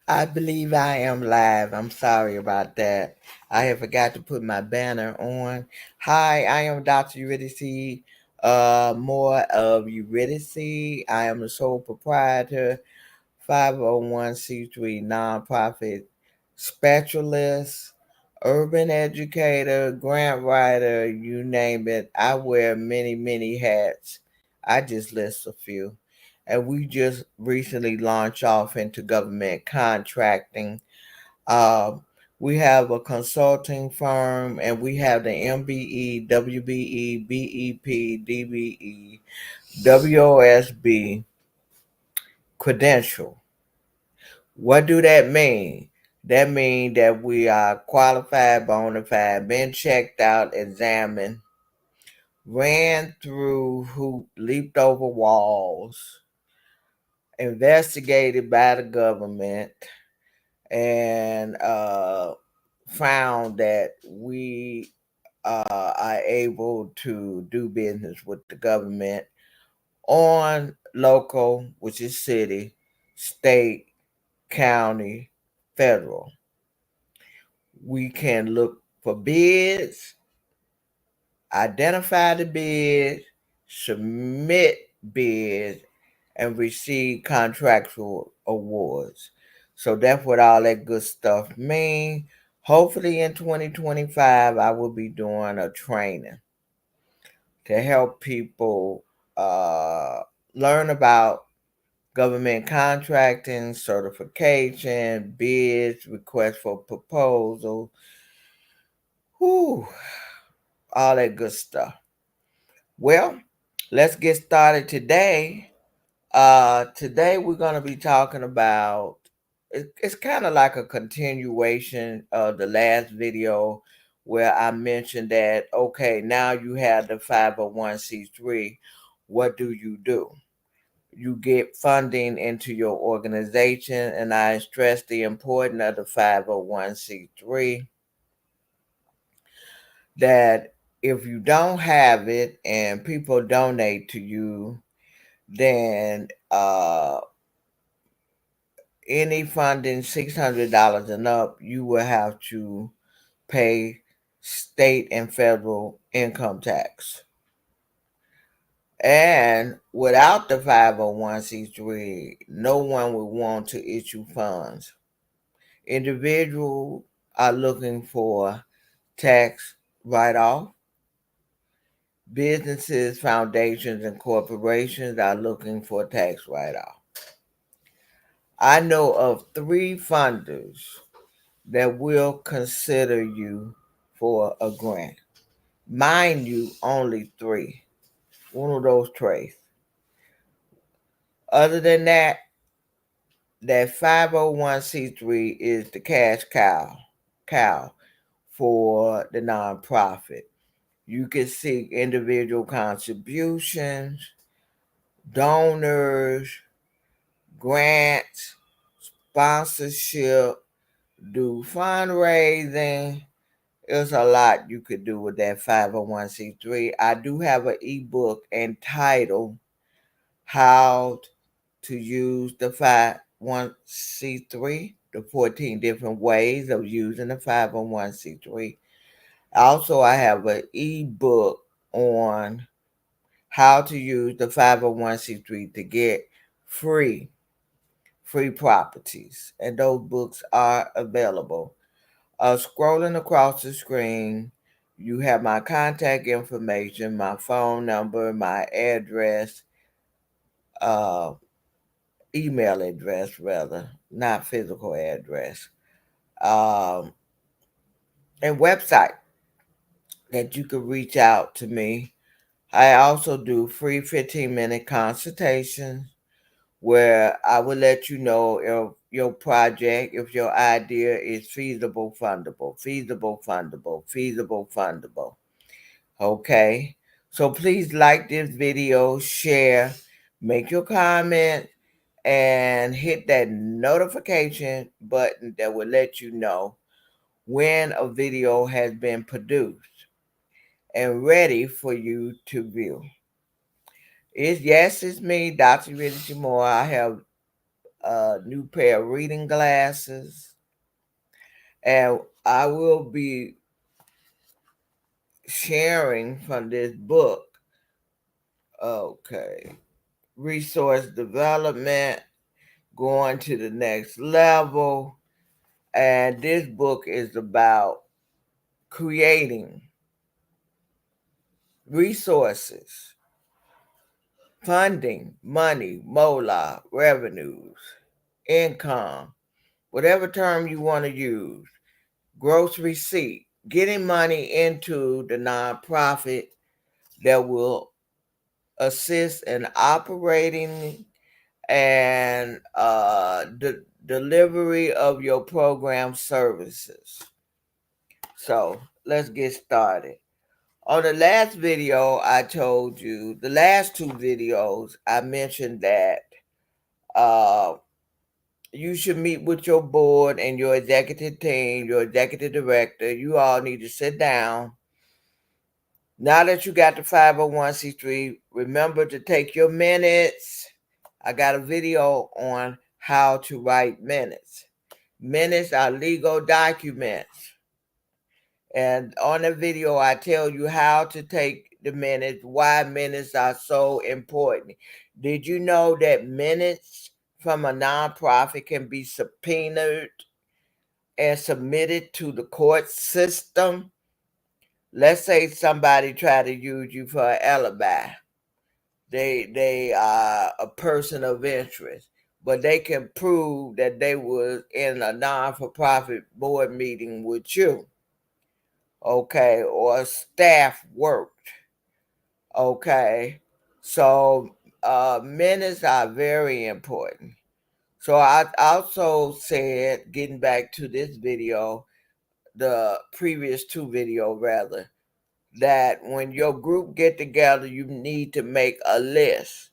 I believe I am live. I'm sorry about that. I have forgot to put my banner on. Hi, I am Dr. Eurydice. More of Eurydice. I am the sole proprietor, 501c3 nonprofit specialist, urban educator, grant writer, you name it. I wear many, many hats. I just list a few. And we just recently launched off into government contracting. Uh, we have a consulting firm, and we have the MBE, WBE, BEP, DBE, WOSB credential. What do that mean? That means that we are qualified, bona fide, been checked out, examined, ran through hoop, leaped over walls, investigated by the government, and found that we are able to do business with the government on local, which is city, state, county, federal. We can look for bids, identify the bids, submit bids, and receive contractual awards. So that's what all that good stuff means. Hopefully in 2025, I will be doing a training to help people uh, learn about government contracting, certification, bids, request for proposal, whew, all that good stuff. Well, let's get started today. Today we're going to be talking about it's kind of like a continuation of the last video where I mentioned that okay, now you have the 501c3. What do? You get funding into your organization, and I stress the importance of the 501c3 that if you don't have it and people donate to you, then any funding $600 and up, you will have to pay state and federal income tax. And without the 501c3, no one would want to issue funds. Individuals are looking for tax write off. Businesses, foundations, and corporations are looking for tax write off. I know of three funders that will consider you for a grant. Mind you, only three. One of those trays. Other than that, that 501c3 is the cash cow for the nonprofit. You can seek individual contributions, donors, grants, sponsorship, do fundraising. There's a lot you could do with that 501c3. I do have an ebook entitled How to Use the 501c3, the 14 different ways of using the 501c3. Also, I have an ebook on how to use the 501c3 to get free properties. And those books are available. Scrolling across the screen, you have my contact information, my phone number, my address, uh, email address, rather, not physical address, um, and website that you could reach out to me. I also do free 15-minute consultations where I will let you know if your project, if your idea is feasible, fundable, feasible, fundable, feasible, fundable. Okay. So please like this video, share, make your comment, and hit that notification button that will let you know when a video has been produced and ready for you to view. It's me, Dr. Richard Moore. I have a new pair of reading glasses. And I will be sharing from this book. Okay. Resource development, going to the next level. And this book is about creating resources, funding, money, moolah, revenues, income, whatever term you want to use, gross receipt, getting money into the nonprofit that will assist in operating and the delivery of your program services. So let's get started. On the last video, I told you, the last two videos, I mentioned that uh, you should meet with your board and your executive team, your executive director. You all need to sit down. Now that you got the 501c3, remember to take your minutes. I got a video on how to write minutes. Minutes are legal documents. And on the video, I tell you how to take the minutes, why minutes are so important. Did you know that minutes from a nonprofit can be subpoenaed and submitted to the court system? Let's say somebody tried to use you for an alibi. They are a person of interest, but they can prove that they was in a non-for-profit board meeting with you, okay, or staff worked, okay. So minutes are very important. So I also said, getting back to this video, the previous two video rather, that when your group get together, you need to make a list.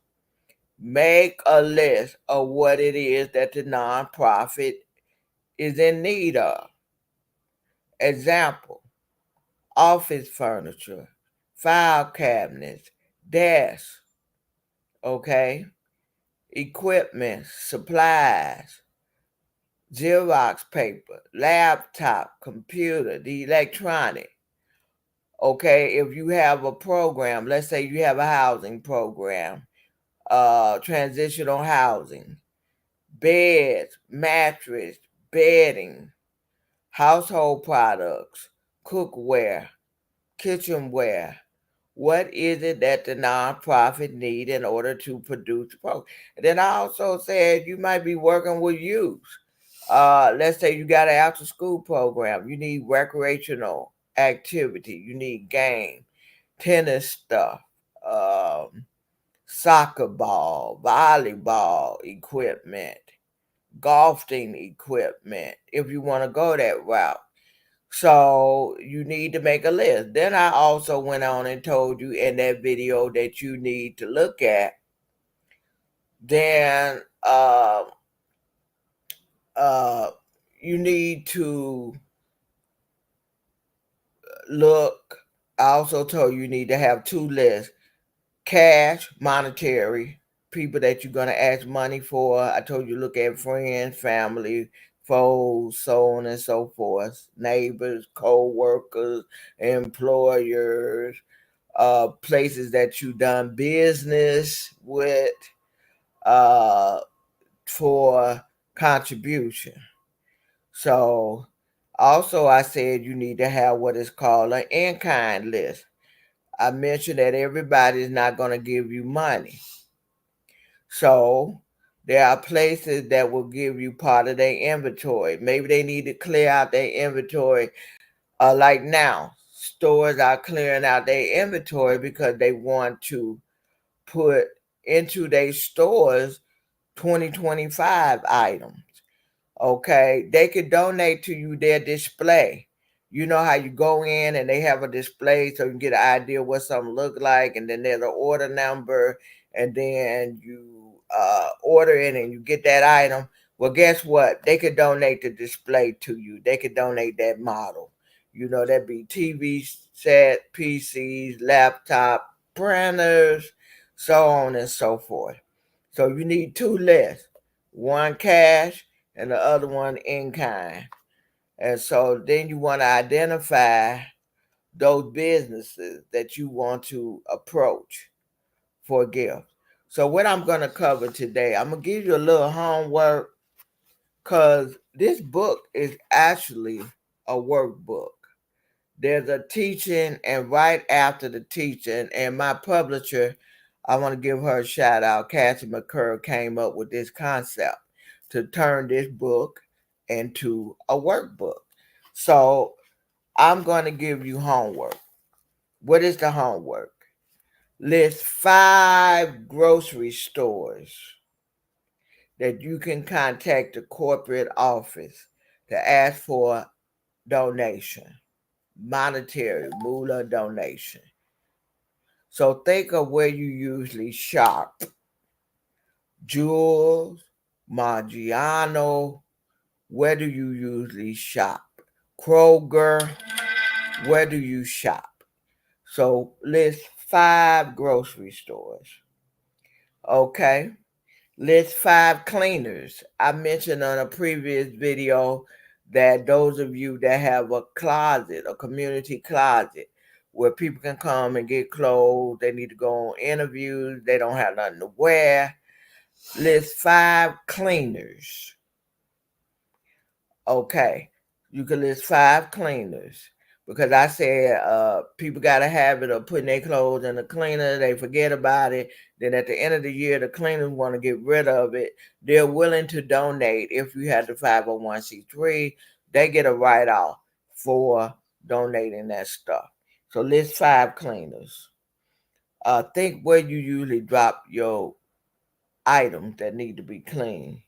Make a list of what it is that the nonprofit is in need of. Example, office furniture, file cabinets, desks, okay, equipment, supplies, Xerox paper, laptop, computer, the electronic. Okay, if you have a program, let's say you have a housing program, transitional housing, beds, mattress, bedding, household products, cookware, kitchenware. What is it that the nonprofit need in order to produce the program? And then I also said you might be working with youth. Let's say you got an after school program. You need recreational activity. You need game, tennis stuff, soccer ball, volleyball equipment, golfing equipment, if you want to go that route. So you need to make a list. Then I also went on and told you in that video that you need to look at. Then you need to look. I also told you need to have two lists: cash, monetary, people that you're going to ask money for. I told you look at friends, family, foes, so on and so forth, neighbors, co-workers, employers, places that you done business with uh, for contribution. So also I said you need to have what is called an in-kind list. I mentioned that everybody is not going to give you money. So there are places that will give you part of their inventory. Maybe they need to clear out their inventory. Like now, stores are clearing out their inventory because they want to put into their stores 2025 items. Okay, they could donate to you their display. You know how you go in and they have a display so you can get an idea what something look like, and then there's an order number, and then you order it and you get that item. Well, guess what? They could donate the display to you. They could donate that model. You know, that'd be TV set, PCs, laptop, printers, so on and so forth. So you need two lists. one cash and the other one in kind. And so then you want to identify those businesses that you want to approach for a gift. So what I'm going to cover today, I'm going to give you a little homework because this book is actually a workbook. There's a teaching, and right after the teaching, and my publisher, I want to give her a shout out. Cassie McCurr came up with this concept to turn this book into a workbook. So I'm going to give you homework. What is the homework? List 5 grocery stores that you can contact the corporate office to ask for donation, monetary, moolah donation. So think of where you usually shop. Jewels, Maggiano, where do you usually shop? Kroger, where do you shop? So list 5 grocery stores. Okay. List 5 cleaners. I mentioned on a previous video that those of you that have a closet, a community closet, where people can come and get clothes, they need to go on interviews, they don't have nothing to wear. List 5 cleaners. Okay. You can list 5 cleaners. Because I said people got a habit of putting their clothes in the cleaner. They forget about it. Then at the end of the year, the cleaners want to get rid of it. They're willing to donate. If you have the 501c3, they get a write-off for donating that stuff. So list 5 cleaners. Think where you usually drop your items that need to be cleaned.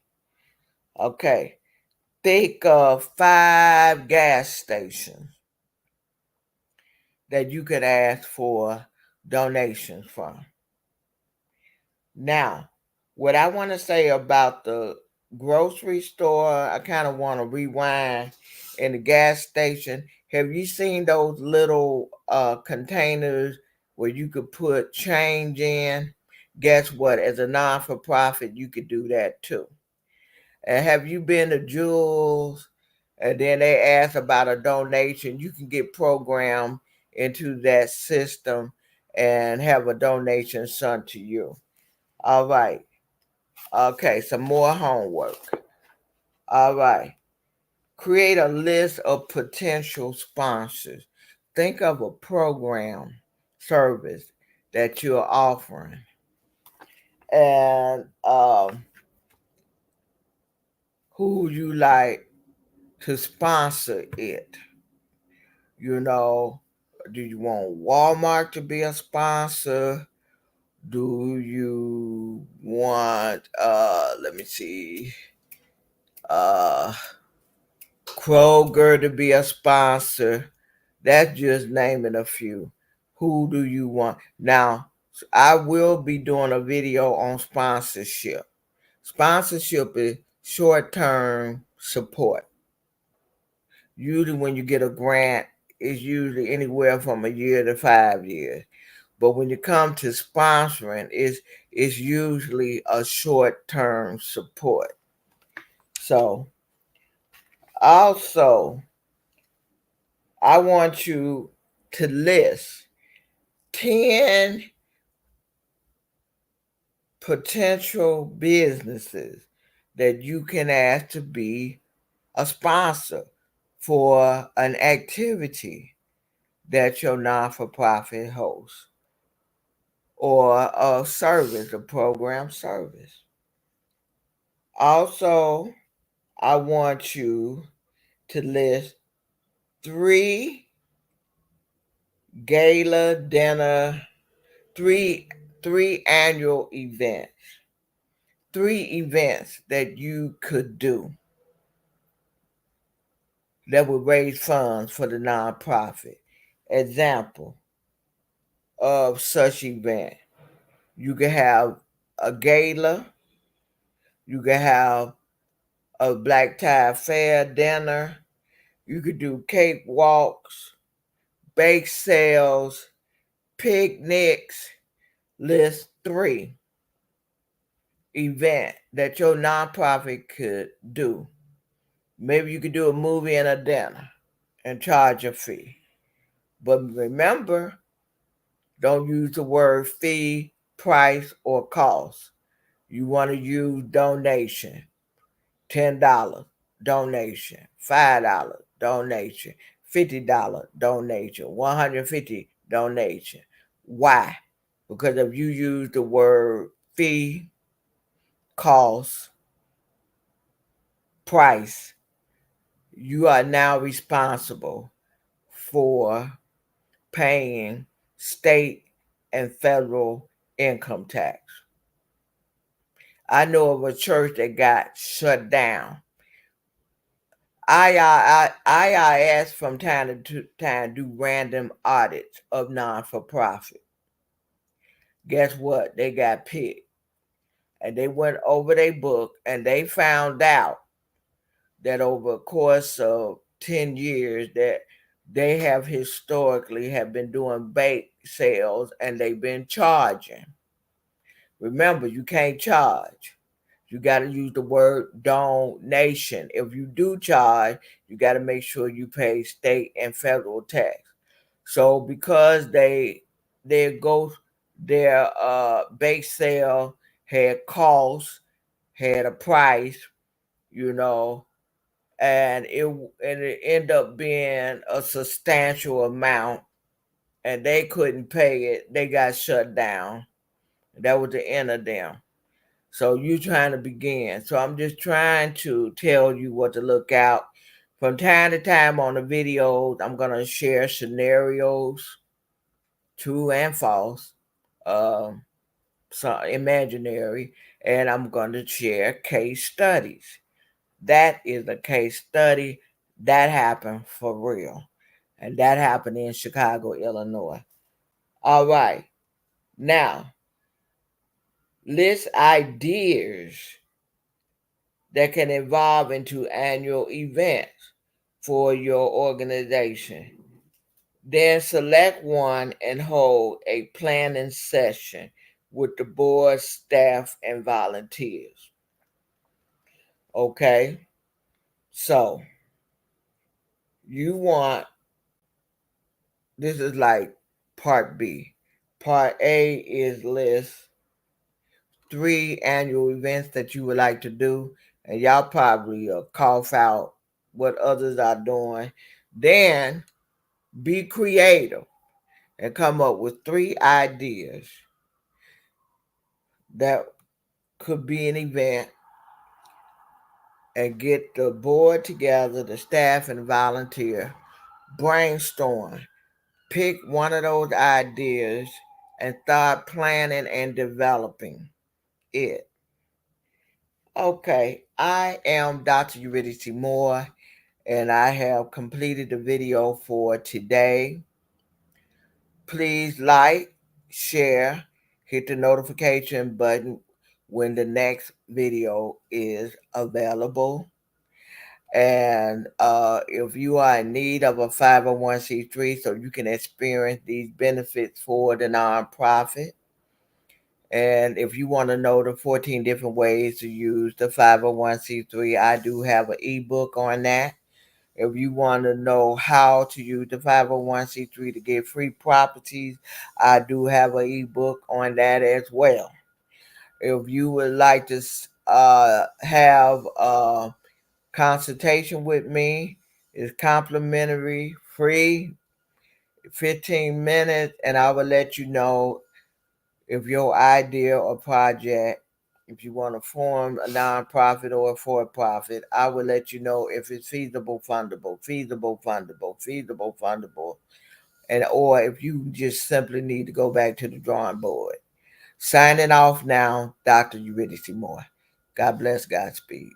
Okay. Think of 5 gas stations that you could ask for donations from. Now, what I want to say about the grocery store, I kind of want to rewind in the gas station. Have you seen those little containers where you could put change in? Guess what? As a non-for-profit, you could do that too. And have you been to Jewels and then they ask about a donation? You can get programmed into that system and have a donation sent to you. All right. Okay, some more homework. All right. Create a list of potential sponsors. Think of a program, service that you're offering. And who you like to sponsor it. You know, do you want Walmart to be a sponsor? Do you want let me see, uh Kroger to be a sponsor? That's just naming a few. Who do you want? Now, I will be doing a video on sponsorship. Sponsorship is short-term support. Usually when you get a grant, it's usually anywhere from a year to 5 years. But when you come to sponsoring, it's usually a short-term support. So also, I want you to list 10 potential businesses that you can ask to be a sponsor for an activity that your non-for-profit hosts, or a service, a program service. Also, I want you to list 3 gala dinner, three annual events, 3 events that you could do that would raise funds for the nonprofit. Example of such event: you could have a gala, you could have a black tie fair dinner, you could do cake walks, bake sales, picnics. List 3. event that your nonprofit could do. Maybe you could do a movie and a dinner and charge a fee. But remember, don't use the word fee, price, or cost. You want to use donation. $10 donation, $5 donation, $50 donation, 150 donation. Why? Because if you use the word fee, cost, price, you are now responsible for paying state and federal income tax. I know of a church that got shut down. IRS from time to time do random audits of non-for-profit. Guess what? They got picked. And they went over their book and they found out that over a course of 10 years that they have historically have been doing bake sales and they've been charging. Remember, you can't charge. You got to use the word donation. If you do charge, you got to make sure you pay state and federal tax. So because go their base sale had cost, had a price, you know, and it ended up being a substantial amount, and they couldn't pay it. They got shut down. That was the end of them. So you trying to begin. So I'm just trying to tell you what to look out. From time to time on the videos, I'm going to share scenarios, true and false, uh, so imaginary, and I'm going to share case studies. That is a case study that happened for real. And that happened in Chicago, Illinois. All right. Now, list ideas that can evolve into annual events for your organization. Then select one and hold a planning session with the board, staff, and volunteers. Okay? So, you want, this is like part B. Part A is list 3 annual events that you would like to do, and y'all probably cough out what others are doing. Then be creative and come up with 3 ideas that could be an event and get the board together, the staff and volunteer, brainstorm, pick one of those ideas and start planning and developing it. Okay, I am Dr. Eurydice Moore, and I have completed the video for today. Please like, share, hit the notification button when the next video is available. And if you are in need of a 501c3 so you can experience these benefits for the nonprofit, and if you want to know the 14 different ways to use the 501c3, I do have an ebook on that. If you want to know how to use the 501c3 to get free properties, I do have an ebook on that as well. If you would like to have a consultation with me, it's complimentary, free, 15 minutes, and I will let you know if your idea or project, if you want to form a nonprofit or a for-profit, I will let you know if it's feasible, fundable, and or if you just simply need to go back to the drawing board. Signing off now, Dr. Eurydice Moore. God bless, Godspeed.